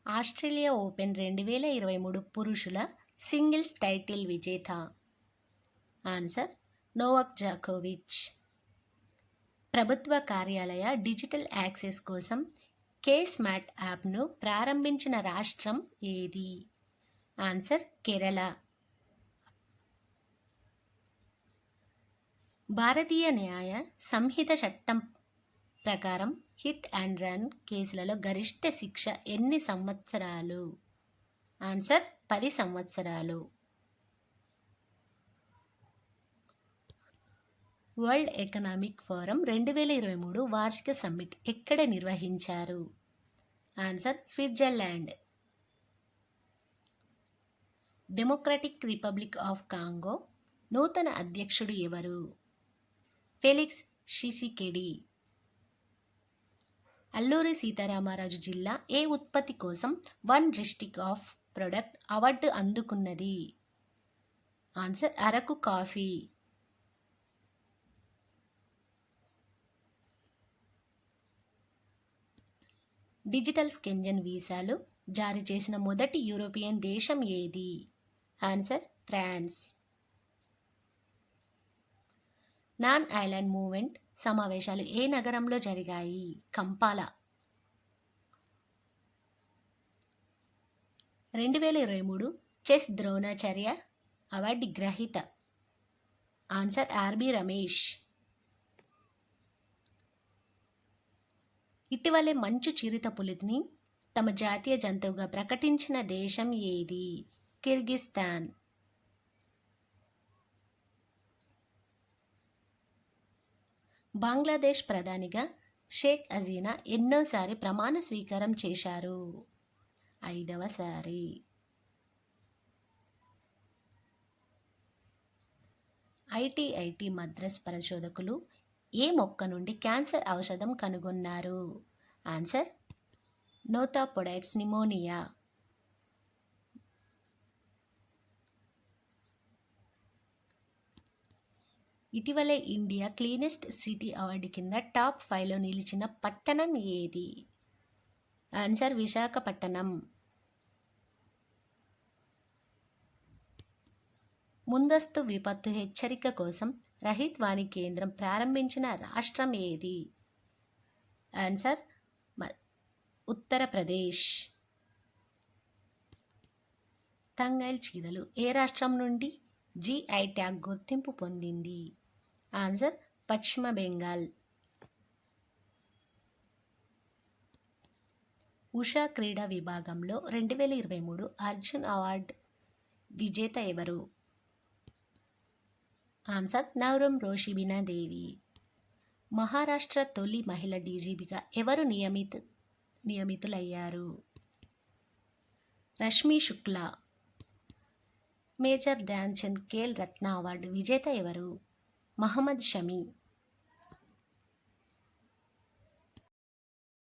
Australia open 2023 పురుషుల singles title విజేత? Answer Novak జాకోవిచ్. ప్రభుత్వ కార్యాలయ డిజిటల్ యాక్సెస్ కోసం కేస్మాట్ యాప్ను ప్రారంభించిన రాష్ట్రం ఏది? ఆన్సర్ కేరళ. భారతీయ న్యాయ సంహిత చట్టం ప్రకారం హిట్ అండ్ రన్ కేసులలో గరిష్ట శిక్ష ఎన్ని సంవత్సరాలు? ఆన్సర్ 10 సంవత్సరాలు. వరల్డ్ ఎకనామిక్ ఫోరం 2023 వార్షిక సమ్మిట్ ఎక్కడ నిర్వహించారు? Answer Switzerland. Democratic republic of Congo నూతన అధ్యక్షుడు ఎవరు? ఫెలిక్స్ షిసికెడి. అల్లూరి సీతారామరాజు జిల్లా ఏ ఉత్పత్తి కోసం one district of product award అందుకున్నది? Answer Araku coffee. Digital Schengen వీసాలు జారీ చేసిన మొదటి యూరోపియన్ దేశం ఏది? Answer France. Non island movement సమావేశాలు ఏ నగరంలో జరిగాయి? కంపాలా. 2023 చెస్ ద్రోణాచార్య అవార్డు గ్రహీత? Answer RB Ramesh. ఇటీవలే మంచు చిరుత పులిని తమ జాతీయ జంతువుగా ప్రకటించిన దేశం ఏది? కిర్గిస్తాన్. బంగ్లాదేశ్ ప్రధానిగా షేక్ హసీనా ఎన్నోసారి ప్రమాణ స్వీకారం చేశారు? 5వసారి. ఐఐటి మద్రాస్ పరిశోధకులు ఏ మొక్క నుండి క్యాన్సర్ ఔషధం కనుగొన్నారు? Answer Nothapodytes nimmoniana. ఇటీవలే ఇండియా క్లీనెస్ట్ సిటీ అవార్డు కింద టాప్ 5లో నిలిచిన పట్టణం ఏది? ఆన్సర్ విశాఖపట్టణం. ముందస్తు విపత్తు హెచ్చరిక కోసం రహిత్ వాణి కేంద్రం ప్రారంభించిన రాష్ట్రం ఏది? ఆన్సర్ ఉత్తరప్రదేశ్. తంగైల్ చీరలు ఏ రాష్ట్రం నుండి జిఐ ట్యాగ్ గుర్తింపు పొందింది? ఆన్సర్ పశ్చిమ బెంగాల్. ఉషా క్రీడా విభాగంలో 2023 అర్జున్ అవార్డు విజేత ఎవరు? ఆన్సర్ నవరం రోషిబినా దేవి. మహారాష్ట్ర తొలి మహిళ డీజీపీగా ఎవరు నియమితులయ్యారు? రష్మి శుక్లా. మేజర్ ధ్యాన్ చంద్ ఖేల్ రత్న అవార్డు విజేత ఎవరు? మహమ్మద్ షమి.